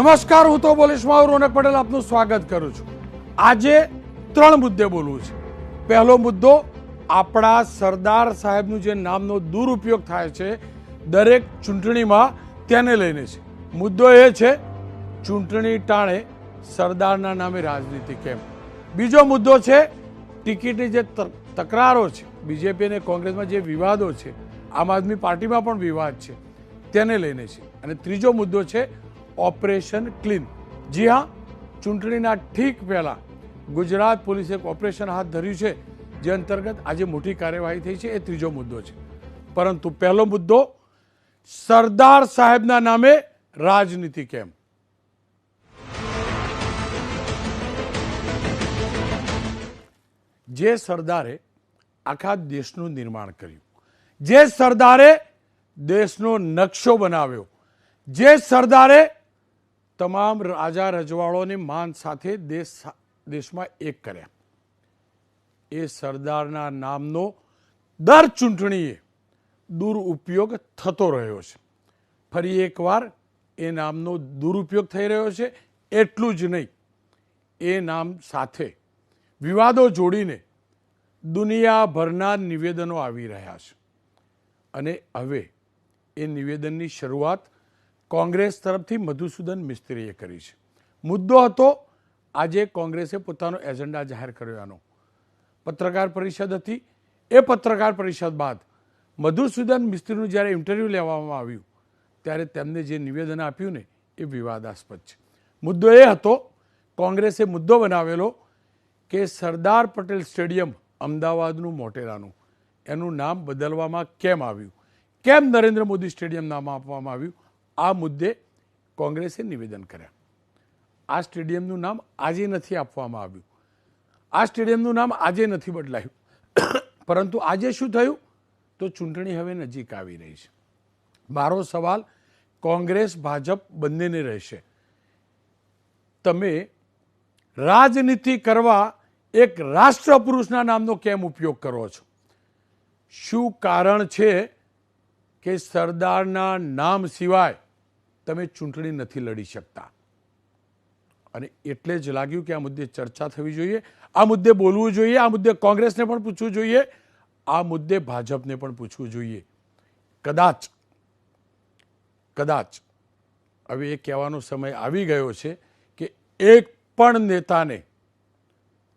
નમસ્કાર, હું તો બોલીશમાં રોનક પટેલ આપનું સ્વાગત કરું છું. આજે 3 મુદ્દે બોલવું છે. પહેલો મુદ્દો, આપણા સરદાર સાહેબનું જે નામનો દુરુપયોગ થાય છે દરેક ચૂંટણીમાં, તેને લઈને છે. મુદ્દો એ છે, ચૂંટણી ટાણે સરદારના નામે રાજનીતિ કેમ. બીજો મુદ્દો છે, ટિકિટની જે તકરારો છે, બીજેપી અને કોંગ્રેસમાં જે વિવાદો છે, આમ આદમી પાર્ટીમાં પણ વિવાદ છે, તેને લઈને છે. અને ત્રીજો મુદ્દો છે ઓપરેશન ક્લીન. જી હા, ચૂંટણીના ઠીક પહેલા ગુજરાત પોલીસે એક ઓપરેશન હાથ ધર્યું છે, જે અંતર્ગત આજે મોટી કાર્યવાહી થઈ છે. એ ત્રીજો મુદ્દો છે. પરંતુ પહેલો મુદ્દો, સરદાર સાહેબના નામે રાજનીતિ કેમ. જે સરદારે આખા દેશનું નિર્માણ કર્યું, જે સરદારે દેશનો નકશો બનાવ્યો, જે સરદારે તમામ રાજા રજવાડોને માન સાથે દેશમાં એક કર્યા, એ સરદારના નામનો દર ચૂંટણીએ દુરુપયોગ થતો રહ્યો છે. ફરી એકવાર એ નામનો દુરુપયોગ થઈ રહ્યો છે. એટલું જ નહીં, એ નામ સાથે વિવાદો જોડીને દુનિયાભરના નિવેદનો આવી રહ્યા છે. અને હવે એ નિવેદનની શરૂઆત કોંગ્રેસ તરફથી મધુસૂદન મિસ્ત્રીએ કરી છે. મુદ્દો હતો, આજે કોંગ્રેસે પોતાનો એજન્ડા જાહેર કર્યો. આનો પત્રકાર પરિષદ હતી. એ પત્રકાર પરિષદ બાદ મધુસૂદન મિસ્ત્રીનું જ્યારે ઇન્ટરવ્યૂ લેવામાં આવ્યું, ત્યારે તેમને જે નિવેદન આપ્યું ને, એ વિવાદાસ્પદ છે. મુદ્દો એ હતો, કોંગ્રેસે મુદ્દો બનાવેલો કે સરદાર પટેલ સ્ટેડિયમ અમદાવાદનું, મોટેરાનું, એનું નામ બદલવામાં કેમ આવ્યું, કેમ નરેન્દ્ર મોદી સ્ટેડિયમ નામ આપવામાં આવ્યું. આ મુદ્દે કોંગ્રેસે નિવેદન કર્યા. આ સ્ટેડિયમનું નામ આજે નથી આપવામાં આવ્યું, આ સ્ટેડિયમનું નામ આજે નથી બદલાયું. પરંતુ આજે શું થયું, તો ચૂંટણી હવે નજીક આવી રહી છે. મારો સવાલ કોંગ્રેસ ભાજપ બંનેને રહેશે, તમે રાજનીતિ કરવા એક રાષ્ટ્રપુરુષના નામનો કેમ ઉપયોગ કરો છો? શું કારણ છે કે સરદારના નામ સિવાય તમે ચૂંટણી નથી લડી શકતા? અને એટલે જ લાગ્યું કે આ મુદ્દે ચર્ચા થવી જોઈએ, આ મુદ્દે બોલવું જોઈએ, આ મુદ્દે કોંગ્રેસને પણ પૂછવું જોઈએ, આ મુદ્દે ભાજપને પણ પૂછવું જોઈએ. કદાચ હવે એ કહેવાનો સમય આવી ગયો છે કે એક પણ નેતાને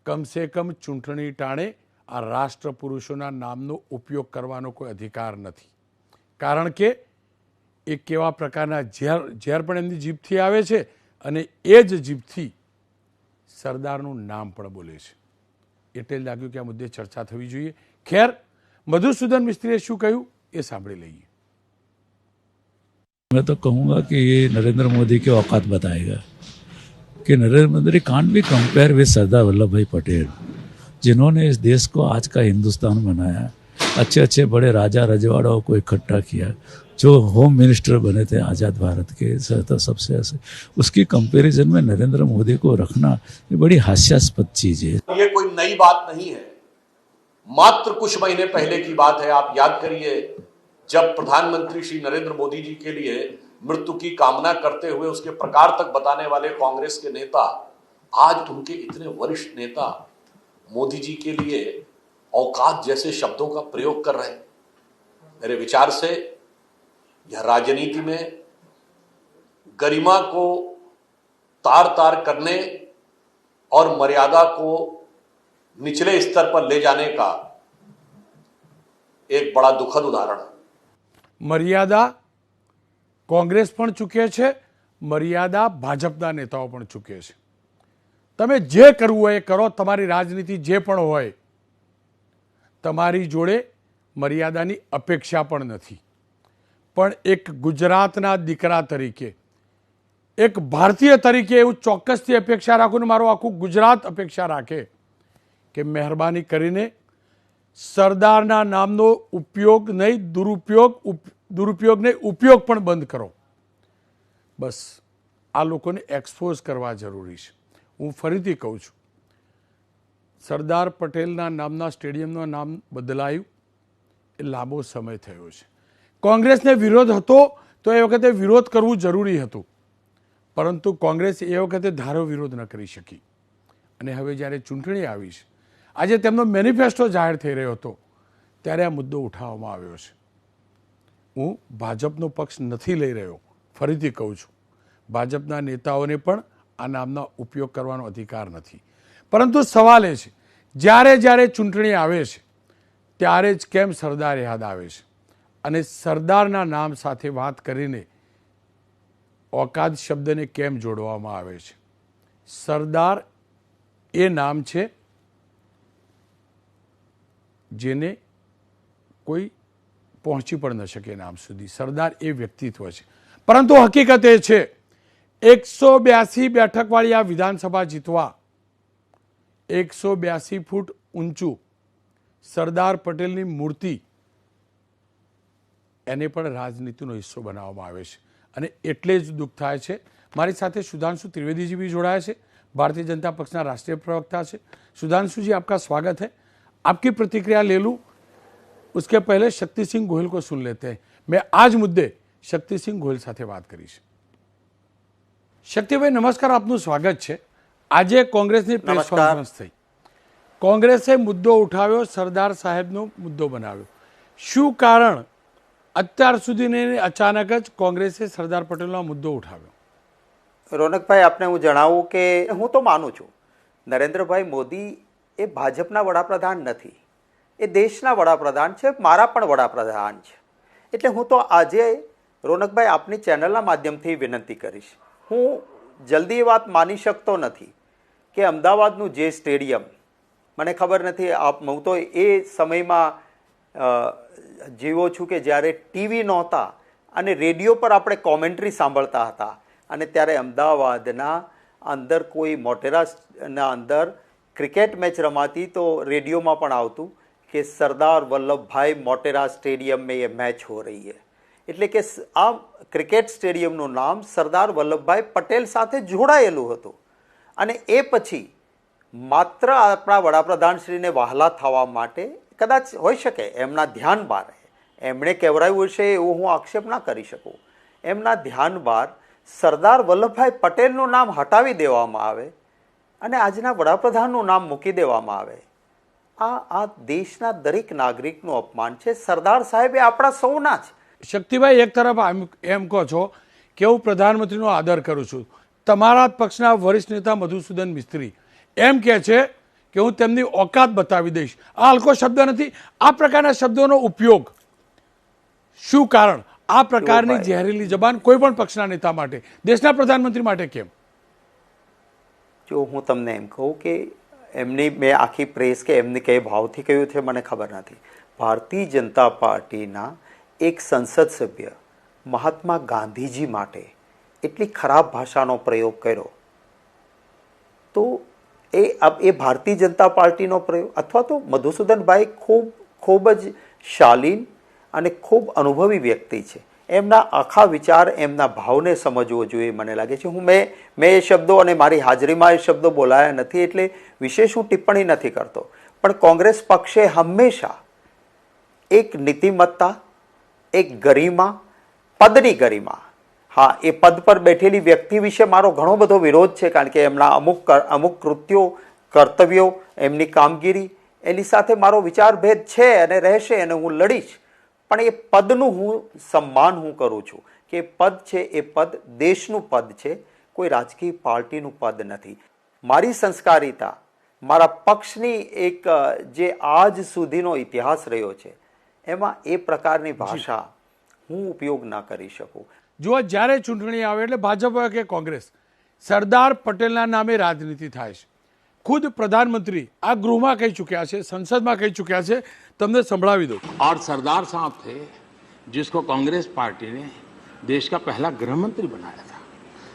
કમસે કમ ચૂંટણી ટાણે આ રાષ્ટ્રપુરુષોના નામનો ઉપયોગ કરવાનો કોઈ અધિકાર નથી. કારણ કે એ કેવા પ્રકારના ઝેર પણ એમની જીભથી આવે છે, અને એ જ જીભથી સરદારનું નામ પણ બોલે છે. એટલે લાગ્યું કે આ મુદ્દે ચર્ચા થવી જોઈએ. ખેર, મધુસૂદન મિસ્ત્રીએ શું કહ્યું એ સાંભળી લઈએ. मैं तो कहूँगा कि ये नरेंद्र मोदी की औकात बताएगा कि Narendra Modi can't be compare with Sardar Vallabhbhai Patel, जिन्होंने इस देश को आज का हिंदुस्तान बनाया, अच्छे अच्छे बड़े राजा रजवाड़ों को इकट्ठा किया, जो होम मिनिस्टर बने थे आज़ाद भारत के सबसे ऐसे, उसकी कंपैरिजन में नरेंद्र मोदी को रखना ये बड़ी हास्यास्पद चीज़ है. ये कोई नई बात नहीं है, मात्र कुछ महीने पहले की बात है. आप याद करिए, जब प्रधानमंत्री श्री नरेंद्र मोदी जी के लिए मृत्यु की कामना करते हुए उसके प्रकार तक बताने वाले कांग्रेस के नेता, आज उनके इतने वरिष्ठ नेता मोदी जी के लिए औकात जैसे शब्दों का प्रयोग कर रहे हैं. मेरे विचार से यह राजनीति में गरिमा को तार तार करने और मर्यादा को निचले स्तर पर ले जाने का एक बड़ा दुखद उदाहरण है. મર્યાદા કોંગ્રેસ પણ ચૂકે છે, મર્યાદા ભાજપના નેતાઓ પણ ચૂકે છે. તમે જે કરવું હોય એ કરો, તમારી રાજનીતિ જે પણ હોય, તમારી જોડે મર્યાદાની અપેક્ષા પણ નથી. પણ એક ગુજરાતના દીકરા તરીકે, એક ભારતીય તરીકે એવું ચોક્કસથી અપેક્ષા રાખું ને મારું આખું ગુજરાત અપેક્ષા રાખે કે મહેરબાની કરીને સરદારના નામનો ઉપયોગ નહીં, દુરુપયોગ નહીં, ઉપયોગ પણ બંધ કરો. બસ આ લોકોને એક્સપોઝ કરવા જરૂરી છે. હું ફરીથી કહું છું, સરદાર પટેલના નામના સ્ટેડિયમનું નામ બદલાયું એ લાંબો સમય થયો છે. કોંગ્રેસને વિરોધ હતો તો એ વખતે વિરોધ કરવું જરૂરી હતું, પરંતુ કોંગ્રેસ એ વખતે ધારો વિરોધ ન કરી શકી અને હવે જ્યારે ચૂંટણી આવી છે, આજે તેમનો મેનિફેસ્ટો જાહેર થઈ રહ્યો હતો, ત્યારે આ મુદ્દો ઉઠાવવામાં આવ્યો છે. હું ભાજપનો પક્ષ નથી લઈ રહ્યો, ફરીથી કહું છું, ભાજપના નેતાઓને પણ આ નામનો ઉપયોગ કરવાનો અધિકાર નથી. પરંતુ સવાલ એ છે, જ્યારે જ્યારે ચૂંટણી આવે છે ત્યારે જ કેમ સરદાર યાદ આવે છે અને સરદારના નામ સાથે વાત કરીને ઓકાત શબ્દને કેમ જોડવામાં આવે છે. સરદાર એ નામ છે જેને કોઈ પહોંચી પણ ન શકે નામ સુધી. સરદાર એ વ્યક્તિત્વ છે. પરંતુ હકીકત એ છે 182 બેઠકવાળી આ વિધાનસભા જીતવા 182 ફૂટ ઊંચું સરદાર પટેલની મૂર્તિ એને પણ રાજનીતિનો હિસ્સો બનાવવામાં આવે છે અને એટલે જ દુઃખ થાય છે. મારી સાથે સુધાंशु त्रिवेदी भी जोड़ाया है, भारतीय जनता पक्ष राष्ट्रीय प्रवक्ता है. सुधांशु जी, आपका स्वागत है. आपकी प्रतिक्रिया ले लूं उसके पहले शक्ति सिंह गोहिल को सुन लेते हैं. मैं आज मुद्दे शक्ति सिंह गोहिल સાથે વાત કરીશ. શક્તિભાઈ નમસ્કાર, આપનું સ્વાગત છે. આજે કોંગ્રેસની પ્રેસ કોન્ફરન્સ થઈ, કોંગ્રેસે મુદ્દો ઉઠાવ્યો, સરદાર સાહેબનો મુદ્દો બનાવ્યો. શું કારણ અત્યાર સુધી અચાનક જ કોંગ્રેસે સરદાર પટેલનો મુદ્દો ઉઠાવ્યો? રોનકભાઈ, આપને હું જણાવું કે હું તો માનું છું નરેન્દ્રભાઈ મોદી એ ભાજપના વડાપ્રધાન નથી, એ દેશના વડાપ્રધાન છે, મારા પણ વડાપ્રધાન છે. એટલે હું તો આજે રોનકભાઈ આપની ચેનલના માધ્યમથી વિનંતી કરીશ. હું જલ્દી એ વાત માની શકતો નથી કે અમદાવાદનું જે સ્ટેડિયમ, મને ખબર નથી, હું તો એ સમયમાં જીવો છું કે જ્યારે ટીવી નહોતા અને રેડિયો પર આપણે કોમેન્ટ્રી સાંભળતા હતા અને ત્યારે અમદાવાદના અંદર કોઈ મોટેરાના અંદર ક્રિકેટ મેચ રમાતી તો રેડિયોમાં પણ આવતું કે સરદાર વલ્લભભાઈ મોટેરા સ્ટેડિયમ में ये मैच हो रही है. એટલે કે આ ક્રિકેટ સ્ટેડિયમનું નામ સરદાર વલ્લભભાઈ પટેલ સાથે જોડાયેલું હતું. અને એ પછી માત્ર આપણા વડાપ્રધાનશ્રીને વહાલા થવા માટે કદાચ હોઈ શકે એમના ધ્યાન બહાર, એમણે કહેવરાયું હશે એવો હું આક્ષેપ ના કરી શકું, એમના ધ્યાન બહાર સરદાર વલ્લભભાઈ પટેલનું નામ હટાવી દેવામાં આવે અને આજના વડાપ્રધાનનું નામ મૂકી દેવામાં આવે, આ દેશના દરેક નાગરિકનું અપમાન છે. સરદાર સાહેબ એ આપણા સૌના છે. શક્તિભાઈ, એક તરફ એમ કહો છો કે હું પ્રધાનમંત્રીનો આદર કરું છું, તમારા પક્ષના વરિષ્ઠ નેતા મધુસૂદન મિસ્ત્રી એમ કહે છે કે હું તેમની ઓકાત બતાવી દઈશ. આ હલકો શબ્દ નથી. આ પ્રકારના શબ્દોનો ઉપયોગ શું કારણ? આ પ્રકારની ઝેરીલી જબાન કોઈ પણ પક્ષના નેતા માટે, દેશના પ્રધાનમંત્રી માટે કેમ? જો હું તમને એમ કહું કે એમની મેં આખી પ્રેસ કે એમને કઈ ભાવથી કહ્યું છે મને ખબર નથી. ભારતીય જનતા પાર્ટીના એક સંસદ સભ્ય મહાત્મા ગાંધીજી માટે એટલી ખરાબ ભાષાનો પ્રયોગ કર્યો તો એ ભારતીય જનતા પાર્ટીનો પ્રયોગ, અથવા તો મધુસૂદનભાઈ ખૂબ જ શાલીન અને ખૂબ અનુભવી વ્યક્તિ છે. એમના આખા વિચાર, એમના ભાવને સમજવો જોઈએ મને લાગે છે. મેં એ શબ્દો અને મારી હાજરીમાં એ શબ્દો બોલાયા નથી એટલે વિશેષ હું ટિપ્પણી નથી કરતો. પણ કોંગ્રેસ પક્ષે હંમેશા એક નીતિમત્તા, એક ગરિમા, પદની ગરિમા, હા, એ પદ પર બેઠેલી વ્યક્તિ વિશે મારો ઘણો બધો વિરોધ છે, કારણ કે એમના અમુક કૃત્યો, કર્તવ્યો, એમની કામગીરી, એની સાથે મારો વિચારભેદ છે અને રહેશે અને હું લડીશ. પણ એ પદનું હું સન્માન કરું છું કે પદ છે એ પદ દેશનું પદ છે, કોઈ રાજકીય પાર્ટીનું પદ નથી. મારી સંસ્કારિતા, મારા પક્ષની એક જે આજ સુધીનો ઇતિહાસ રહ્યો છે એમાં એ પ્રકારની ભાષા હું ઉપયોગ ના કરી શકું. જો જ્યારે ચૂંટણી આવે એટલે ભાજપ હોય કે કોંગ્રેસ, સરદાર પટેલના નામે રાજનીતિ થાય છે. खुद प्रधानमंत्री आ गृह में कही चुक्या है, संसद में कही चुक्या है, तमने संभळावी दो. और सरदार साहब थे जिसको कांग्रेस पार्टी ने देश का पहला गृह मंत्री बनाया था.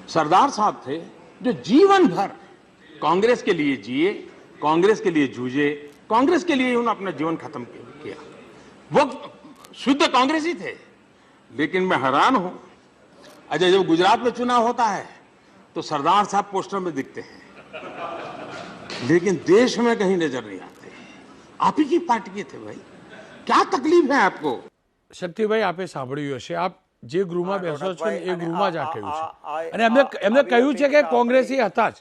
सरदार साहब थे जो जीवन भर कांग्रेस के लिए जिए, कांग्रेस के लिए जूझे, कांग्रेस के लिए उन्होंने अपना जीवन खत्म किया. वो शुद्ध कांग्रेसी थे. लेकिन मैं हैरान हूं, अजय, जब गुजरात में चुनाव होता है तो सरदार साहब पोस्टर में दिखते हैं लेकिन देश में कहीं नजर नहीं आते. आप ही की पार्टी के थे भाई, क्या तकलीफ है आपको? शक्तिभाई, आपे सांभळ्युं हशे, आप જે ગૃહમાં હા, બેસો છો ને એ રોનકભાઈ, ગૃહમાં જ આ અને કહ્યું આ- છે આ- અને એમને આ- એમને આવી કહ્યું છે કે અપીલ કોંગ્રેસી હતા જ.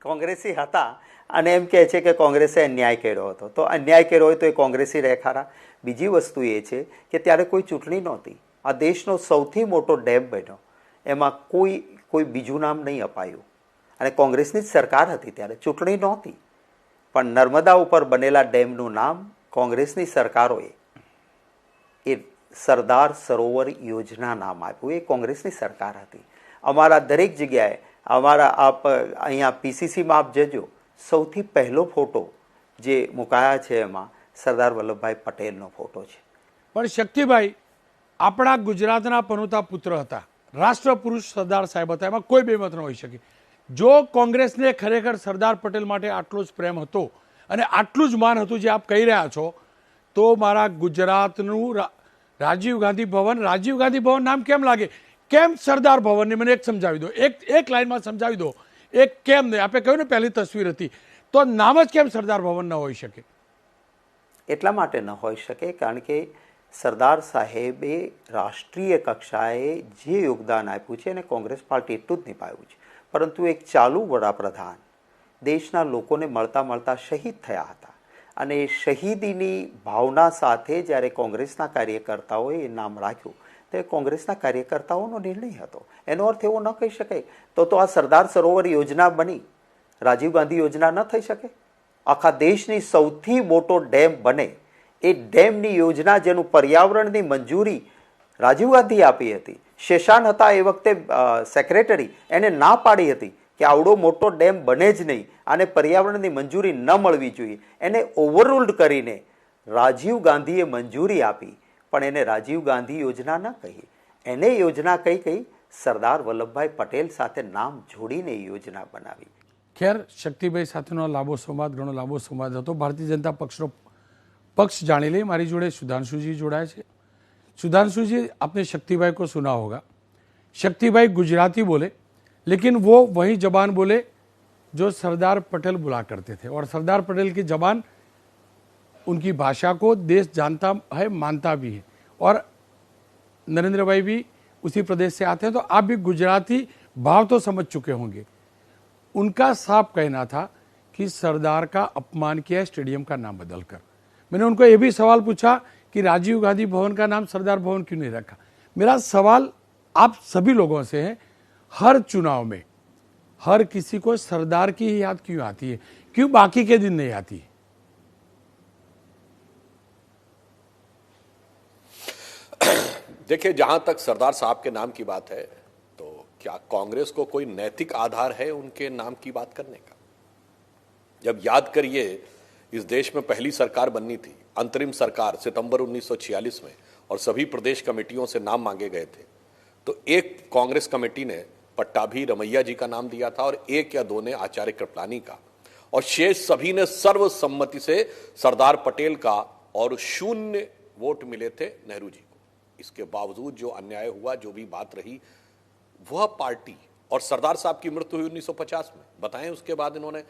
કોંગ્રેસી હતા અને એમ કહે છે કે કોંગ્રેસે અન્યાય કર્યો હતો. તો અન્યાય કર્યો હોય તો એ કોંગ્રેસી રહે ખરા? બીજી વસ્તુ એ છે કે ત્યારે કોઈ ચૂંટણી નહોતી. આ દેશનો સૌથી મોટો ડેમ બન્યો, એમાં કોઈ બીજું નામ નહીં અપાયું અને કોંગ્રેસની જ સરકાર હતી ત્યારે, ચૂંટણી નહોતી. પણ નર્મદા ઉપર બનેલા ડેમનું નામ કોંગ્રેસની સરકારોએ એ સરદાર સરોવર યોજના નામ આપ્યું. એ કોંગ્રેસની સરકાર હતી. અમારા દરેક જગ્યાએ આપ અહીંયા પીસીસીમાં આપ જજો, સૌથી પહેલો ફોટો જે મુકાયા છે એમાં સરદાર વલ્લભભાઈ પટેલનો ફોટો છે. પણ શક્તિભાઈ આપણા ગુજરાતના પનોતા પુત્ર હતા, રાષ્ટ્રપુરુષ સરદાર સાહેબ હતા, એમાં કોઈ બેમત ન હોઈ શકે. જો કોંગ્રેસને ખરેખર સરદાર પટેલ માટે આટલો જ પ્રેમ હતો અને આટલું જ માન હતું જે આપ કહી રહ્યા છો, તો મારા ગુજરાતનું રાજીવ ગાંધી ભવન નામ કેમ લાગે? કેમ સરદાર ભવનને મને એક સમજાવી દો, એક લાઈનમાં સમજાવી દો. એક કેમ નહીં? આપણે કહ્યું ને પહેલી તસવીર હતી, તો નામ જ કેમ સરદાર ભવન ન હોઈ શકે? એટલા માટે ન હોઈ શકે કારણ કે સરદાર સાહેબે રાષ્ટ્રીય કક્ષાએ જે યોગદાન આપ્યું છે એને કોંગ્રેસ પાર્ટી એટલું જ નિભાવ્યું છે. પરંતુ એક ચાલુ વડાપ્રધાન દેશના લોકોને મળતા મળતા શહીદ થયા હતા અને એ શહીદીની ભાવના સાથે જ્યારે કોંગ્રેસના કાર્યકર્તાઓએ એ નામ રાખ્યું તો એ કોંગ્રેસના કાર્યકર્તાઓનો નિર્ણય હતો. એનો અર્થ એવો ન કહી શકાય તો આ સરદાર સરોવર યોજના બની, રાજીવ ગાંધી યોજના ન થઈ શકે? આખા દેશની સૌથી મોટો ડેમ બને, એ ડેમની યોજના જેનું પર્યાવરણની મંજૂરી રાજીવ ગાંધી આપી હતી. શેષાન હતા એ વખતે સેક્રેટરી, એને ના પાડી હતી કે આવડો મોટો ડેમ બને જ નહીં, આને પર્યાવરણની મંજૂરી ન મળવી જોઈએ. એને ઓવરરૂલ્ડ કરીને રાજીવ ગાંધીએ મંજૂરી આપી, પણ એને રાજીવ ગાંધી યોજના ન કહી, એને યોજના કઈ સરદાર વલ્લભભાઈ પટેલ સાથે નામ જોડીને યોજના બનાવી. ખેર, શક્તિભાઈ સાથેનો લાંબો સંવાદ, ઘણો લાંબો સંવાદ હતો. ભારતીય જનતા પક્ષનો पक्ष जाने लिए हमारी जोड़े सुधांशु जी जोड़ा है. सुधांशु जी, आपने शक्ति भाई को सुना होगा. शक्ति भाई गुजराती बोले, लेकिन वो वही जबान बोले जो सरदार पटेल बुला करते थे, और सरदार पटेल की जबान, उनकी भाषा को देश जानता है, मानता भी है. और नरेंद्र भाई भी उसी प्रदेश से आते हैं, तो आप भी गुजराती भाव तो समझ चुके होंगे. उनका साफ कहना था कि सरदार का अपमान किया स्टेडियम का नाम बदलकर. मैंने उनको ये भी सवाल पूछा कि राजीव गांधी भवन का नाम सरदार भवन क्यों नहीं रखा. मेरा सवाल आप सभी लोगों से है, हर चुनाव में हर किसी को सरदार की ही याद क्यों आती है, क्यों बाकी के दिन नहीं आती है? देखिए, जहां तक सरदार साहब के नाम की बात है, तो क्या कांग्रेस को कोई नैतिक आधार है उनके नाम की बात करने का? जब याद करिए, इस देश में पहली सरकार बननी थी, अंतरिम सरकार, सितंबर 1946 में, और सभी प्रदेश कमेटियों से नाम मांगे गए थे. तो एक कांग्रेस कमेटी ने पट्टाभी रमैया जी का नाम दिया था और एक या दो ने आचार्य कृपलानी का, और शेष सभी ने सर्वसम्मति से सरदार पटेल का, और 0 वोट मिले थे नेहरू जी को. इसके बावजूद जो अन्याय हुआ, जो भी बात रही, वह पार्टी, और सरदार साहब की मृत्यु हुई 1950 में. बताएं, उसके बाद इन्होंने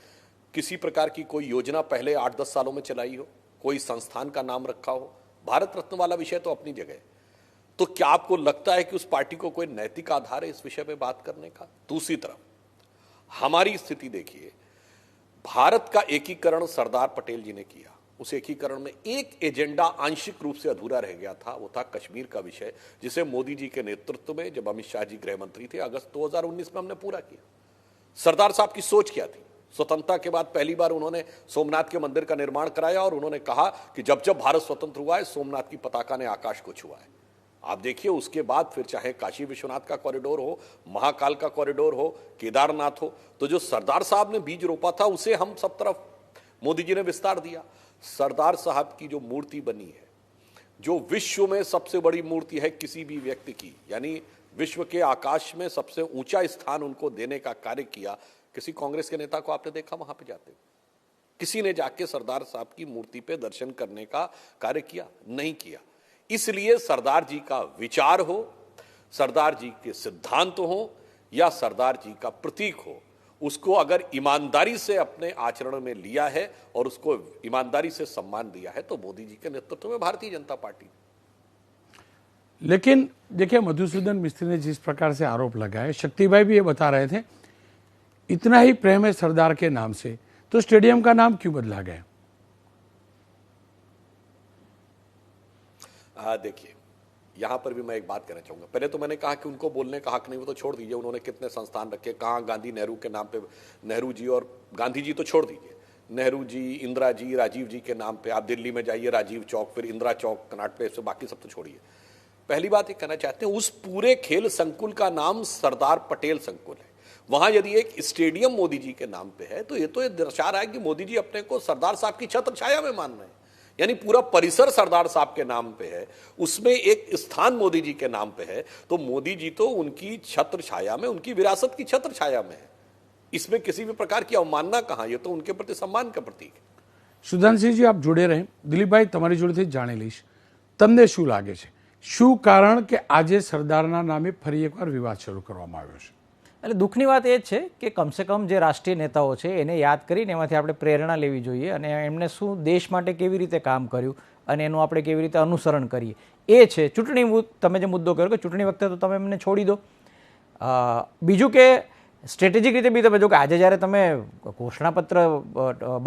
किसी प्रकार की कोई योजना पहले 8-10 सालों में चलाई हो, कोई संस्थान का नाम रखा हो? भारत रत्न वाला विषय तो अपनी जगह. तो क्या आपको लगता है कि उस पार्टी को कोई नैतिक आधार है इस विषय पे बात करने का? दूसरी तरफ हमारी स्थिति देखिए, भारत का एकीकरण सरदार पटेल जी ने किया. उस एकीकरण में एक एजेंडा आंशिक रूप से अधूरा रह गया था, वो था कश्मीर का विषय, जिसे मोदी जी के नेतृत्व में, जब अमित शाह जी गृह मंत्री थे, अगस्त 2019 में हमने पूरा किया. सरदार साहब की सोच क्या थी? स्वतंत्रता के बाद पहली बार उन्होंने सोमनाथ के मंदिर का निर्माण कराया, और उन्होंने कहा कि जब जब भारत स्वतंत्र हुआ है, सोमनाथ की पताका ने आकाश को छुआ है. आप देखिए, उसके बाद फिर चाहे काशी विश्वनाथ का कॉरिडोर हो, महाकाल का कॉरिडोर हो, केदारनाथ हो, तो जो सरदार साहब ने बीज रोपा था, उसे हम सब तरफ मोदी जी ने विस्तार दिया. सरदार साहब की जो मूर्ति बनी है, जो विश्व में सबसे बड़ी मूर्ति है किसी भी व्यक्ति की, यानी विश्व के आकाश में सबसे ऊंचा स्थान उनको देने का कार्य किया. किसी कांग्रेस के नेता को आपने देखा वहां पे जाते? किसी ने जाके सरदार साहब की मूर्ति पे दर्शन करने का कार्य किया? नहीं किया. इसलिए सरदार जी का विचार हो, सरदार जी के सिद्धांत हो, या सरदार जी का प्रतीक हो, उसको अगर ईमानदारी से अपने आचरण में लिया है और उसको ईमानदारी से सम्मान दिया है, तो मोदी जी के नेतृत्व में भारतीय जनता पार्टी. लेकिन देखिए मधुसूदन मिस्त्री ने जिस प्रकार से आरोप लगाए, शक्ति भाई भी ये बता रहे थे, इतना ही प्रेम है सरदार के नाम से तो स्टेडियम का नाम क्यों बदला गया? देखिए, यहां पर भी मैं एक बात कहना चाहूंगा। पहले तो मैंने कहा कि उनको बोलने का हक नहीं, वो तो छोड़ दीजिए, उन्होंने कितने संस्थान रखे, कहाँ गांधी नेहरू के नाम पे, नेहरू जी और गांधी जी तो छोड़ दीजिए, नेहरू जी, इंदिरा जी, राजीव जी के नाम पे आप दिल्ली में जाइए, राजीव चौक, फिर इंदिरा चौक, कनाट प्लेस, से बाकी सब तो छोड़िए। पहली बात ये कहना चाहते हैं, उस पूरे खेल संकुल का नाम सरदार पटेल संकुल है। वहां यदि एक स्टेडियम मोदी जी के नाम पे है तो ये दर्शा रहा है कि मोदी जी अपने को सरदार साहब की छत्र छाया में मान रहे हैं। यानी पूरा परिसर सरदार साहब के नाम पे है, उसमें एक स्थान मोदी जी के नाम पे है, तो मोदी जी तो उनकी छत्र छाया में, उनकी विरासत की छत्र छाया में है। इसमें किसी भी प्रकार की अवमानना कहां, ये तो उनके प्रति सम्मान का प्रतीक है। સુધાંશજી આપ જોડે રહે, દિલીપભાઈ તમારી જોડેથી જાણી લઈશ, તમને શું લાગે છે, શું કારણ કે આજે સરદારના નામે ફરી એકવાર વિવાદ શરૂ કરવામાં આવ્યો છે? એટલે દુઃખની વાત એ જ છે કે કમસે કમ જે રાષ્ટ્રીય નેતાઓ છે એને યાદ કરીને એમાંથી આપણે પ્રેરણા લેવી જોઈએ અને એમણે શું દેશ માટે કેવી રીતે કામ કર્યું અને એનું આપણે કેવી રીતે અનુસરણ કરીએ એ છે. ચૂંટણી તમે જે મુદ્દો કર્યો કે ચૂંટણી વખતે તો તમે એમને છોડી દો. બીજું કે સ્ટ્રેટેજિક રીતે બી તમે જો કે આજે જ્યારે તમે ઘોષણાપત્ર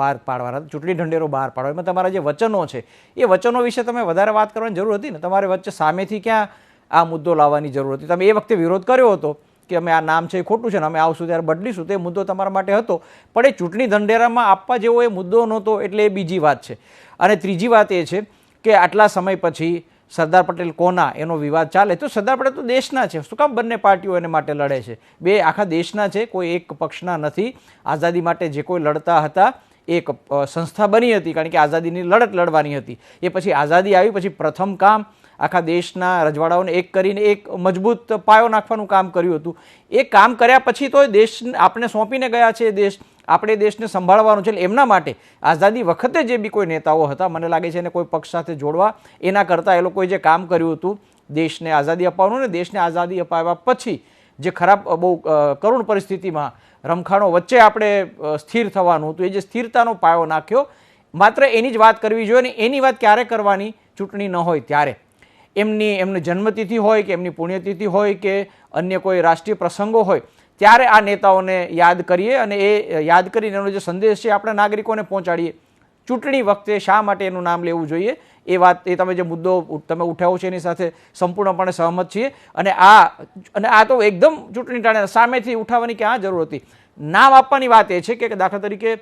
બહાર પાડવાના, ચૂંટણી ઢંઢેરો બહાર પાડવા, એમાં તમારા જે વચનો છે એ વચનો વિશે તમે વધારે વાત કરવાની જરૂર હતી ને. તમારે વચ્ચે સામેથી ક્યાં આ મુદ્દો લાવવાની જરૂર હતી? તમે એ વખતે વિરોધ કર્યો હતો કે અમે આ નામ છે એ ખોટું છે ને અમે આવશું ત્યારે બદલીશું, તે મુદ્દો તમારા માટે હતો, પણ એ ચૂંટણી ઢંઢેરામાં આપવા જેવો એ મુદ્દો નહોતો, એટલે એ બીજી વાત છે. અને ત્રીજી વાત એ છે કે આટલા સમય પછી સરદાર પટેલ કોના એનો વિવાદ ચાલે તો સરદાર પટેલ તો દેશના છે, શું કામ બંને પાર્ટીઓ એને માટે લડે છે? બે આખા દેશના છે, કોઈ એક પક્ષના નથી. આઝાદી માટે જે કોઈ લડતા હતા એક સંસ્થા બની હતી કારણ કે આઝાદીની લડત લડવાની હતી. એ પછી આઝાદી આવી પછી પ્રથમ કામ આખા દેશના રજવાડાઓને એક કરીને એક મજબૂત પાયો નાખવાનું કામ કર્યું હતું. એ કામ કર્યા પછી તો દેશ આપણે સોંપીને ગયા છે, દેશ આપણે દેશને સંભાળવાનું છે. એટલે એમના માટે આઝાદી વખતે જે બી કોઈ નેતાઓ હતા, મને લાગે છે એને કોઈ પક્ષ સાથે જોડવા એના કરતાં એ લોકોએ જે કામ કર્યું હતું દેશને આઝાદી અપાવવાનું, ને દેશને આઝાદી અપાવ્યા પછી જે ખરાબ બહુ કરુણ પરિસ્થિતિમાં રમખાણો વચ્ચે આપણે સ્થિર થવાનું હતું, એ જે સ્થિરતાનો પાયો નાખ્યો, માત્ર એની જ વાત કરવી જોઈએ. ને એની વાત ક્યારે કરવાની? ચૂંટણી ન હોય ત્યારે. એમની જન્મતિથિ હોય કે એમની પુણ્યતિથિ હોય કે અન્ય કોઈ રાષ્ટ્રીય પ્રસંગો હોય ત્યારે આ નેતાઓને યાદ કરીએ અને એ યાદ કરીને એનો જે સંદેશ છે આપણે નાગરિકોને પહોંચાડીએ. ચૂંટણી વખતે શા માટે એનું નામ લેવું જોઈએ એ વાત, એ તમે જે મુદ્દો તમે ઉઠાવ્યો છે એની સાથે સંપૂર્ણપણે સહમત છીએ. અને આ તો એકદમ ચૂંટણી ટાણે સામેથી ઉઠાવવાની ક્યાં જરૂર હતી? નામ આપવાની વાત એ છે કે દાખલા તરીકે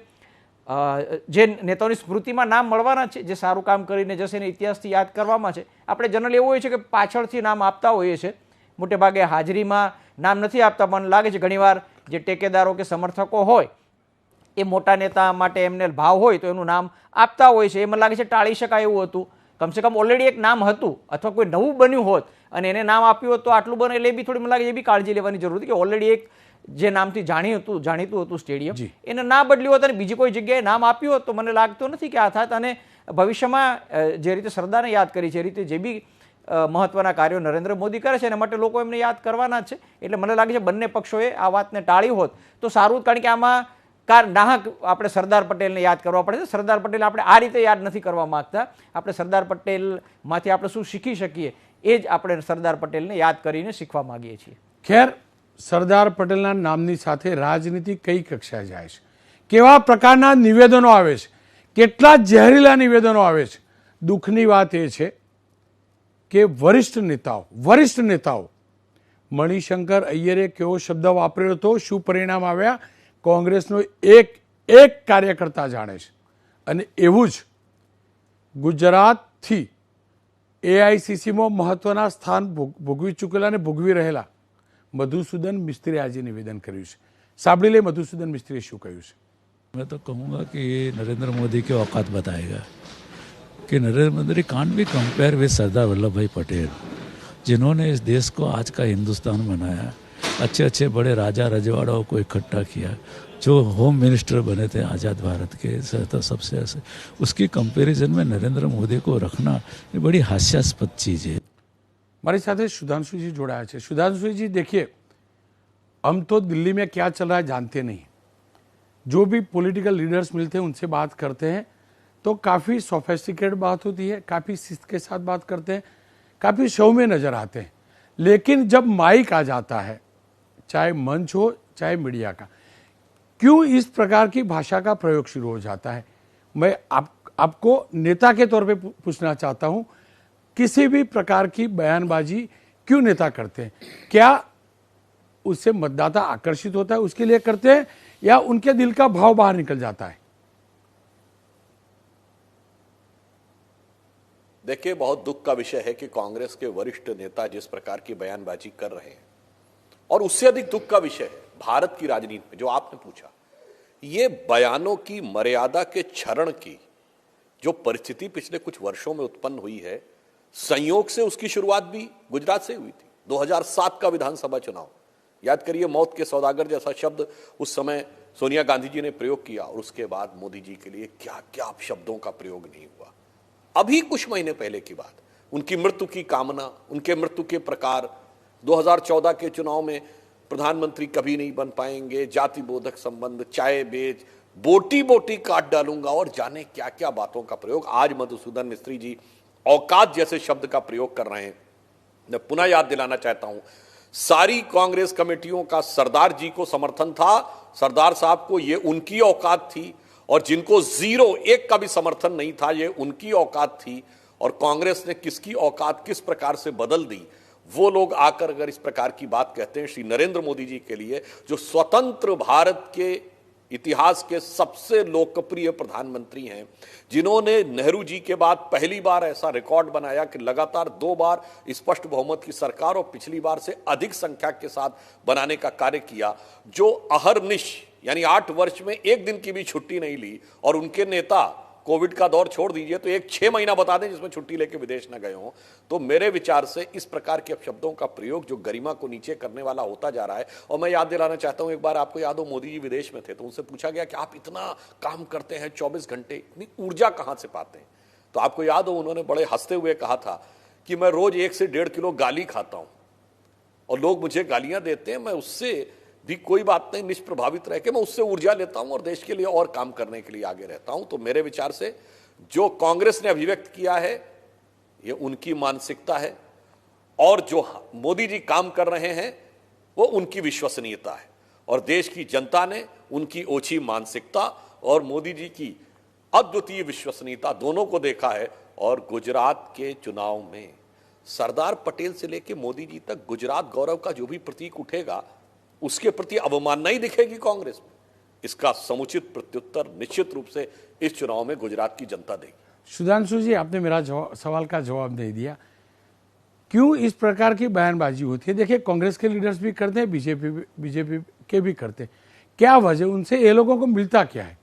જે નેતાઓની સ્મૃતિમાં નામ મળવાના છે, જે સારું કામ કરીને જશે એને ઇતિહાસથી યાદ કરવામાં છે. આપણે જનરલી એવું હોય છે કે પાછળથી નામ આપતા હોઈએ છીએ, મોટે ભાગે હાજરીમાં નામ નથી આપતા. મને લાગે છે ઘણીવાર જે ટેકેદારો કે સમર્થકો હોય એ મોટા નેતા માટે એમને ભાવ હોય તો એનું નામ આપતા હોય છે. એ મને લાગે છે ટાળી શકાય એવું હતું. કમસે કમ ઓલરેડી એક નામ હતું અથવા કોઈ નવું બન્યું હોત અને એને નામ આપ્યું હોત તો આટલું બને, એટલે એ બી થોડી મને લાગે એ બી કાળજી લેવાની જરૂર હતી કે ઓલરેડી એક જે નામથી જાણીતું હતું સ્ટેડિયમ એને ના બદલ્યું હોત અને બીજી કોઈ જગ્યાએ નામ આપ્યું હોત તો મને લાગતું નથી કે આ થાત. અને ભવિષ્યમાં જે રીતે સરદારને યાદ કરી છે એ રીતે જે બી મહત્વના કાર્યો નરેન્દ્ર મોદી કરે છે એના માટે લોકો એમને યાદ કરવાના જ છે. એટલે મને લાગે છે બંને પક્ષોએ આ વાતને ટાળી હોત તો સારું, કારણ કે આમાં નાહક આપણે સરદાર પટેલને યાદ કરવા પડે છે. સરદાર પટેલ આપણે આ રીતે યાદ નથી કરવા માંગતા. આપણે સરદાર પટેલમાંથી આપણે શું શીખી શકીએ એ જ આપણે સરદાર પટેલને યાદ કરીને શીખવા માંગીએ છીએ. ખેર, સરદાર પટેલના નામની સાથે રાજનીતિ કઈ કક્ષાએ જાય છે, કેવા પ્રકારના નિવેદનો આવે છે, કેટલા ઝેરીલા નિવેદનો આવે છે? દુઃખની વાત એ છે કે વરિષ્ઠ નેતાઓ મણિશંકર અય્યરે કેવો શબ્દ વાપર્યો હતો, શું પરિણામ આવ્યા, કોંગ્રેસનો એક કાર્યકર્તા જાણે છે. અને એવું જ ગુજરાતથી એઆઈસીસીમાં મહત્વના સ્થાન ભોગવી ચૂકેલા અને ભોગવી રહેલા મધુસૂદન મિસ્ત્રીએ આજે નિવેદન કર્યું છે. સાંભળી લે મધુસૂદન મિસ્ત્રીએ શું કહ્યું છે. मैं तो कहूँगा कि ये नरेंद्र मोदी की औकात बताएगा कि Narendra Modi can't be compare with Sardar Vallabhbhai Patel, जिन्होंने इस देश को आज का हिंदुस्तान बनाया, अच्छे बड़े राजा रजवाड़ों को इकट्ठा किया, जो होम मिनिस्टर बने थे आज़ाद भारत के, तो सबसे ऐसे उसकी कंपैरिजन में नरेंद्र मोदी को रखना ये बड़ी हास्यास्पद चीज़ है. हमारे साथ सुधांशु जी जोड़ा है. सुधांशु जी देखिए, हम तो दिल्ली में क्या चल रहा है जानते नहीं. जो भी पॉलिटिकल लीडर्स मिलते हैं उनसे बात करते हैं तो काफ़ी सोफिस्टिकेटेड बात होती है, काफ़ी शिस्त के साथ बात करते हैं, काफ़ी सौम्य नज़र आते हैं, लेकिन जब माइक आ जाता है, चाहे मंच हो चाहे मीडिया का, क्यों इस प्रकार की भाषा का प्रयोग शुरू हो जाता है? मैं आपको नेता के तौर पे पूछना चाहता हूं, किसी भी प्रकार की बयानबाजी क्यों नेता करते हैं? क्या उससे मतदाता आकर्षित होता है उसके लिए करते हैं, या उनके दिल का भाव बाहर निकल जाता है? देखिए, बहुत दुख का विषय है कि कांग्रेस के वरिष्ठ नेता जिस प्रकार की बयानबाजी कर रहे हैं, और उससे अधिक दुख का विषय है भारत की राजनीति में जो आपने पूछा, ये बयानों की मर्यादा के क्षरण की जो परिस्थिति पिछले कुछ वर्षों में उत्पन्न हुई है, संयोग से उसकी शुरुआत भी गुजरात से हुई थी। 2007 का विधानसभा चुनाव, याद करिए, मौत के सौदागर जैसा शब्द उस समय सोनिया गांधी जी ने प्रयोग किया, और उसके बाद मोदी जी के लिए क्या क्या शब्दों का प्रयोग नहीं हुआ। अभी कुछ महीने पहले की बात, उनकी मृत्यु की कामना, उनके मृत्यु के प्रकार, 2014 के चुनाव में प्रधानमंत्री कभी नहीं बन पाएंगे, जाति बोधक संबंध, चाय बेच, बोटी बोटी काट डालूंगा, और जाने क्या क्या बातों का प्रयोग। आज मधुसूदन मिस्त्री जी औकात जैसे शब्द का प्रयोग कर रहे हैं। मैं पुनः याद दिलाना चाहता हूं, सारी कांग्रेस कमेटियों का सरदार जी को समर्थन था, सरदार साहब को, ये उनकी औकात थी, और जिनको जीरो एक का भी समर्थन नहीं था, ये उनकी औकात थी। और कांग्रेस ने किसकी औकात किस प्रकार से बदल दी, वो लोग आकर अगर इस प्रकार की बात कहते हैं श्री नरेंद्र मोदी जी के लिए, जो स्वतंत्र भारत के इतिहास के सबसे लोकप्रिय प्रधानमंत्री हैं, जिन्होंने नेहरू जी के बाद पहली बार ऐसा रिकॉर्ड बनाया कि लगातार 2 बार स्पष्ट बहुमत की सरकार और पिछली बार से अधिक संख्या के साथ बनाने का कार्य किया, जो अहरनिश यानी 8 वर्ष में 1 दिन की भी छुट्टी नहीं ली, और उनके नेता कोविड का दौर छोड़ दीजिए तो एक 6 महीना बता दें जिसमें छुट्टी लेके विदेश न गए हों। तो मेरे विचार से इस प्रकार के शब्दों का प्रयोग जो गरिमा को नीचे करने वाला होता जा रहा है। और मैं याद दिलाना चाहता हूं, एक बार आपको याद हो, मोदी जी विदेश में थे तो उनसे पूछा गया कि आप इतना काम करते हैं 24 घंटे, इतनी ऊर्जा कहां से पाते हैं? तो आपको याद हो, उन्होंने बड़े हंसते हुए कहा था कि मैं रोज 1 से 1.5 किलो गाली खाता हूं, और लोग मुझे गालियां देते हैं, मैं उससे भी कोई बात नहीं, निष्प्रभावित रह के मैं उससे ऊर्जा लेता हूं और देश के लिए और काम करने के लिए आगे रहता हूं। तो मेरे विचार से जो कांग्रेस ने अभिव्यक्त किया है, ये उनकी मानसिकता है, और जो मोदी जी काम कर रहे हैं वो उनकी विश्वसनीयता है, और देश की जनता ने उनकी ओछी मानसिकता और मोदी जी की अद्वितीय विश्वसनीयता दोनों को देखा है। और गुजरात के चुनाव में सरदार पटेल से लेकर मोदी जी तक गुजरात गौरव का जो भी प्रतीक उठेगा, उसके प्रति अवमानना ही दिखेगी कांग्रेस में। इसका समुचित प्रत्युत्तर निश्चित रूप से इस चुनाव में गुजरात की जनता देगी। सुधांशु जी, आपने मेरा सवाल का जवाब नहीं दिया, क्यों इस प्रकार की बयानबाजी होती है? देखिए, कांग्रेस के लीडर्स भी करते हैं, बीजेपी के भी करते हैं, क्या वजह, उनसे ये लोगों को मिलता क्या है?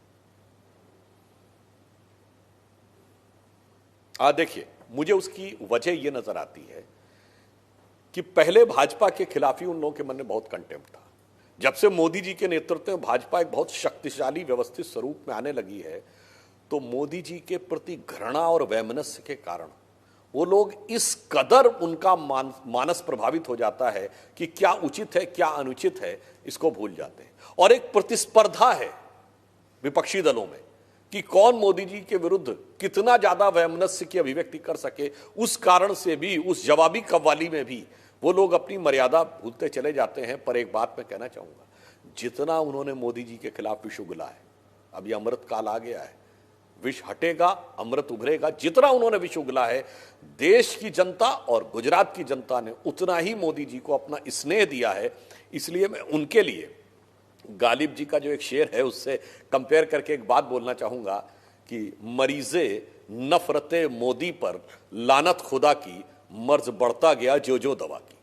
देखिए, मुझे उसकी वजह यह नजर आती है कि पहले भाजपा के खिलाफ ही उन लोगों के मन में बहुत कंटेम्प्ट था। जब से मोदी जी के नेतृत्व में भाजपा एक बहुत शक्तिशाली व्यवस्थित स्वरूप में आने लगी है, तो मोदी जी के प्रति घृणा और वैमनस्य के कारण वो लोग इस कदर उनका मानस प्रभावित हो जाता है कि क्या उचित है क्या अनुचित है इसको भूल जाते हैं। और एक प्रतिस्पर्धा है विपक्षी दलों में कि कौन मोदी जी के विरुद्ध कितना ज्यादा वैमनस्य की अभिव्यक्ति कर सके। उस कारण से भी, उस जवाबी कव्वाली में भी वो लोग अपनी मर्यादा भूलते चले जाते हैं। पर एक बात मैं कहना चाहूंगा, जितना उन्होंने मोदी जी के खिलाफ विष उगला है, अभी अमृत काल आ गया है, विष हटेगा, अमृत उभरेगा। जितना उन्होंने विष उगला है, देश की जनता और गुजरात की जनता ने उतना ही मोदी जी को अपना स्नेह दिया है। इसलिए मैं उनके लिए गालिब जी का जो एक शेर है उससे कंपेयर करके एक बात बोलना चाहूंगा कि मरीजे नफरते मोदी पर लानत खुदा की, मर्ज बढ़ता गया जो जो दवा की।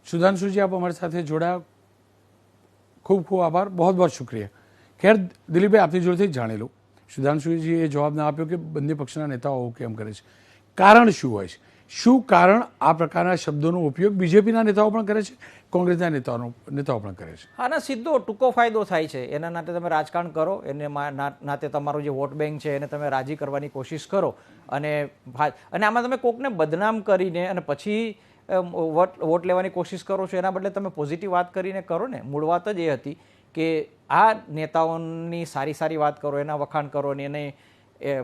सुधांशु जी, आप हमारे साथ जोड़ा, खूब खूब आभार, बहुत बहुत शुक्रिया। ખેર દિલીપભાઈ, આપની જોડેથી જાણી લો, સુધાંશુજીએ જવાબ ના આપ્યો કે બંને પક્ષના નેતાઓ કેમ કરે છે, કારણ શું હોય છે, શું કારણ આ પ્રકારના શબ્દોનો ઉપયોગ બીજેપીના નેતાઓ પણ કરે છે, કોંગ્રેસના નેતાઓ પણ કરે છે? આના સીધો ટૂંકો ફાયદો થાય છે। એના નાતે તમે રાજકારણ કરો, એને નાતે તમારું જે વોટ બેંક છે એને તમે રાજી કરવાની કોશિશ કરો, અને આમાં તમે કોકને બદનામ કરીને અને પછી વોટ લેવાની કોશિશ કરો છો, એના બદલે તમે પોઝિટિવ વાત કરીને કરો ને। મૂળ વાત જ એ હતી કે આ નેતાઓની સારી સારી વાત કરો, એના વખાણ કરો ને એને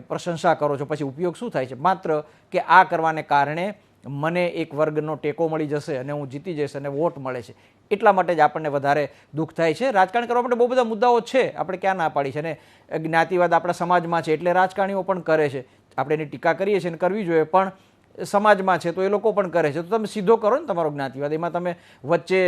પ્રશંસા કરો છો, પછી ઉપયોગ શું થાય છે? માત્ર કે આ કરવાને કારણે મને એક વર્ગનો ટેકો મળી જશે અને હું જીતી જઈશ અને વોટ મળે છે, એટલા માટે જ આપણને વધારે દુઃખ થાય છે. રાજકારણ કરવા માટે બહુ બધા મુદ્દાઓ છે, આપણે ક્યાં ના પાડી છે, અને જ્ઞાતિવાદ આપણા સમાજમાં છે એટલે રાજકારણીઓ પણ કરે છે. આપણે એની ટીકા કરીએ છીએ અને કરવી જોઈએ, પણ સમાજમાં છે તો એ લોકો પણ કરે છે. તો તમે સીધો કરો ને તમારો જ્ઞાતિવાદ, એમાં તમે વચ્ચે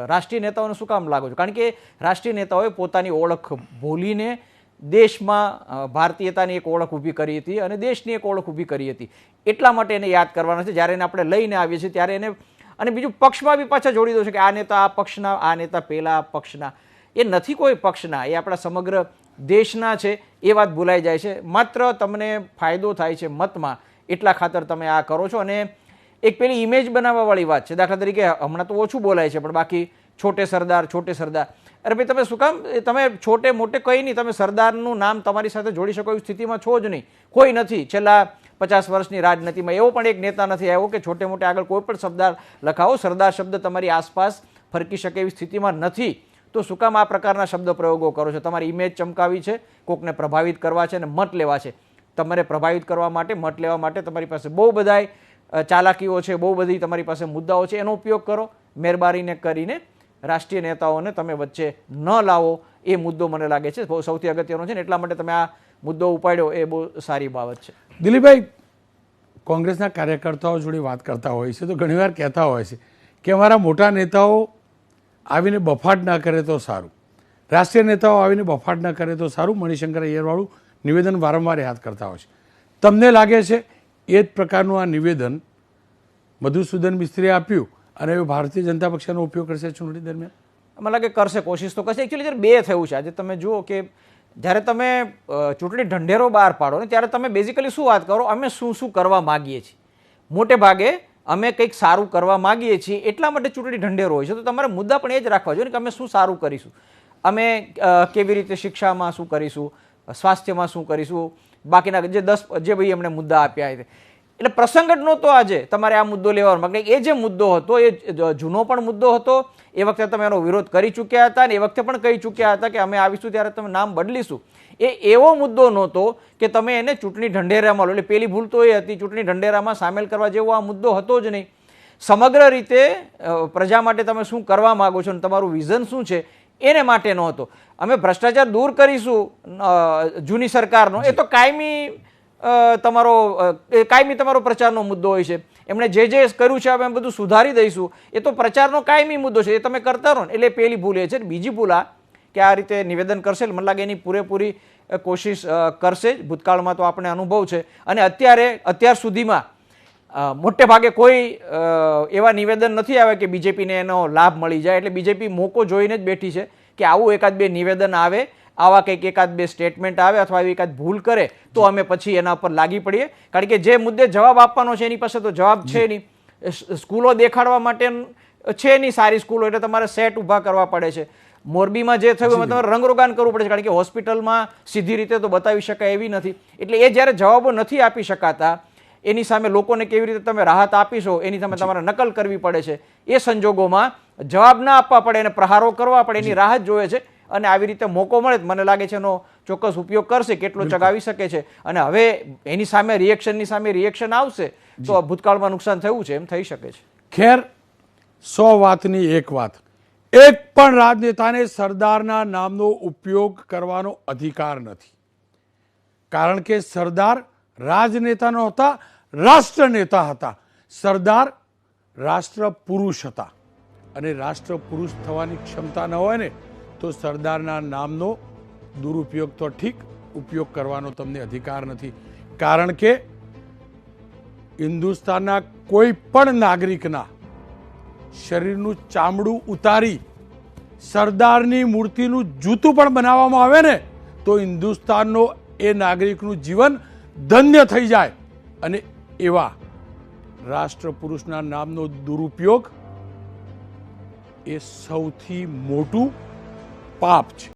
રાષ્ટ્રીય નેતાઓને શું કામ લાગો છો? કારણ કે રાષ્ટ્રીય નેતાઓએ પોતાની ઓળખ ભૂલીને દેશમાં ભારતીયતાની એક ઓળખ ઊભી કરી હતી અને દેશની એક ઓળખ ઊભી કરી હતી. એટલા માટે એને યાદ કરવાના છે. જ્યારે એને આપણે લઈને આવીએ છીએ ત્યારે એને, અને બીજું પક્ષમાં બી પાછા જોડી દો છે કે આ નેતા આ પક્ષના, આ નેતા પેલા પક્ષના. એ નથી કોઈ પક્ષના, એ આપણા સમગ્ર દેશના છે. એ વાત ભૂલાઈ જાય છે. માત્ર તમને ફાયદો થાય છે મતમાં, એટલા ખાતર તમે આ કરો છો. અને એક પેલી ઇમેજ બનાવવાવાળી વાત છે. દાખલા તરીકે હમણાં તો ઓછું બોલાય છે, પણ બાકી છોટે સરદાર, છોટે સરદાર. અરે ભાઈ, તમે શું કામ, તમે છોટે મોટે કંઈ નહીં, તમે સરદારનું નામ તમારી સાથે જોડી શકો એવી સ્થિતિમાં છો જ નહીં. કોઈ નથી. છેલ્લા 50 વર્ષની રાજનીતિમાં એવો પણ એક નેતા નથી આવ્યો કે છોટે મોટે આગળ કોઈ પણ સરદાર લખાવો, સરદાર શબ્દ તમારી આસપાસ ફરકી શકે એવી સ્થિતિમાં નથી. તો શું કામ આ પ્રકારના શબ્દ પ્રયોગો કરો છો? તમારી ઇમેજ ચમકાવી છે, કોકને પ્રભાવિત કરવા છે અને મત લેવા છે. તમારે પ્રભાવિત કરવા માટે, મત લેવા માટે તમારી પાસે બહુ બધાય ચાલાકીઓ છે, બહુ બધી તમારી પાસે મુદ્દાઓ છે. એનો ઉપયોગ કરો. મહેરબાની કરીને રાષ્ટ્રીય નેતાઓને તમે વચ્ચે ન લાવો. એ મુદ્દો મને લાગે છે બહુ સૌથી અગત્યનો છે ને એટલા માટે તમે આ મુદ્દો ઉપાડ્યો, એ બહુ સારી બાબત છે. દિલીપભાઈ, કોંગ્રેસના કાર્યકર્તાઓ જોડે વાત કરતા હોય છે તો ઘણીવાર કહેતા હોય છે કે અમારા મોટા નેતાઓ આવીને બફાટ ના કરે તો સારું, રાષ્ટ્રીય નેતાઓ આવીને બફાટ ના કરે તો સારું. મણિશંકર અય્યરવાળું નિવેદન વારંવાર યાદ કરતા હોય છે. તમને લાગે છે એ જ પ્રકારનું આ નિવેદન મધુસૂદન મિસ્ત્રીએ આપ્યું અને એ ભારતીય જનતા પક્ષનો ઉપયોગ કરશે ચૂંટણી દરમિયાન? મને લાગે કરશે, કોશિશ તો કરશે. એકચ્યુઅલી જ્યારે બે થયું છે. આજે તમે જુઓ કે જ્યારે તમે ચૂંટણી ઢંઢેરો બહાર પાડો ને ત્યારે તમે બેઝિકલી શું વાત કરો, અમે શું શું કરવા માગીએ છીએ. મોટે ભાગે અમે કંઈક સારું કરવા માગીએ છીએ, એટલા માટે ચૂંટણી ઢંઢેરો હોય છે. તો તમારે મુદ્દા પણ એ જ રાખવા જોઈએ ને કે અમે શું સારું કરીશું, અમે કેવી રીતે શિક્ષામાં શું કરીશું, સ્વાસ્થ્યમાં શું કરીશું, બાકીના જે ભાઈ એમણે મુદ્દા આપ્યા છે. એટલે પ્રસંગ જ નહોતો આજે તમારે આ મુદ્દો લેવાનો. એ જે મુદ્દો હતો એ જૂનો પણ મુદ્દો હતો. એ વખતે તમે એનો વિરોધ કરી ચૂક્યા હતા અને એ વખતે પણ કહી ચૂક્યા હતા કે અમે આવીશું ત્યારે તમે નામ બદલીશું. એ એવો મુદ્દો નહોતો કે તમે એને ચૂંટણી ઢંઢેરામાં લો. એટલે પેલી ભૂલ તો એ હતી, ચૂંટણી ઢંઢેરામાં સામેલ કરવા જેવો આ મુદ્દો હતો જ નહીં. સમગ્ર રીતે પ્રજા માટે તમે શું કરવા માગો છો અને તમારું વિઝન શું છે એને માટેનો હતો. અમે ભ્રષ્ટાચાર દૂર કરીશું જૂની સરકારનો, એ તો કાયમી તમારો પ્રચારનો મુદ્દો હોય છે. એમણે જે કર્યું છે અમે બધું સુધારી દઈશું, એ તો પ્રચારનો કાયમી મુદ્દો છે. એ તમે કરતા રહો ને. એટલે પહેલી ભૂલ એ છે. બીજી ભૂલ આ કે આ રીતે નિવેદન કરશે, મને લાગે એની પૂરેપૂરી કોશિશ કરશે. ભૂતકાળમાં તો આપણે અનુભવ છે અને અત્યાર સુધીમાં મોટે ભાગે કોઈ એવા નિવેદન નથી આવ્યા કે બીજેપીને એનો લાભ મળી જાય. એટલે બીજેપી મોકો જોઈને જ બેઠી છે કે આવું એકાદ બે નિવેદન આવે, આવા કંઈક એકાદ બે સ્ટેટમેન્ટ આવે અથવા એવી એકાદ ભૂલ કરે તો અમે પછી એના પર લાગી પડીએ. કારણ કે જે મુદ્દે જવાબ આપવાનો છે એની પાસે તો જવાબ છે નહીં. સ્કૂલો દેખાડવા માટે છે નહીં સારી સ્કૂલો, એટલે તમારે સેટ ઊભા કરવા પડે છે. મોરબીમાં જે થયું એમાં તમારે રંગરોગાન કરવું પડે છે, કારણ કે હોસ્પિટલમાં સીધી રીતે તો બતાવી શકાય એવી નથી. એટલે એ જ્યારે જવાબો નથી આપી શકાતા, એની સામે લોકોને કેવી રીતે તમે રાહત આપીશો એની તમે તમારે નકલ કરવી પડે છે. એ સંજોગોમાં જવાબ ના આપવા પડે અને પ્રહારો કરવા પડે એની રાહત જોવે છે. અને આવી રીતે મોકો મળે મને લાગે છે એનો ચોક્કસ ઉપયોગ કરશે, કેટલો ચગાવી શકે છે. અને હવે એની સામે રિએક્શન આવશે તો ભૂતકાળમાં નુકસાન થયું છે એમ થઈ શકે છે. ખેર, 100 વાતની એક વાત, એક પણ રાજનેતાને સરદારના નામનો ઉપયોગ કરવાનો અધિકાર નથી. કારણ કે સરદાર રાજનેતા નહોતા, રાષ્ટ્ર નેતા હતા. સરદાર રાષ્ટ્ર પુરુષ હતા અને રાષ્ટ્ર પુરુષ થવાની ક્ષમતા ન હોય ને તો સરદારના નામનો દુરુપયોગ તો ઠીક, ઉપયોગ કરવાનો તમને અધિકાર નથી. કારણ કે હિન્દુસ્તાનના કોઈ પણ નાગરિકના શરીરનું ચામડું ઉતારી સરદારની મૂર્તિનું જૂતું પણ બનાવવામાં આવે ને તો હિન્દુસ્તાનનો એ નાગરિકનું જીવન ધન્ય થઈ જાય. અને એવા રાષ્ટ્ર પુરુષના નામનો દુરુપયોગ એ સૌથી મોટું પાપ છે.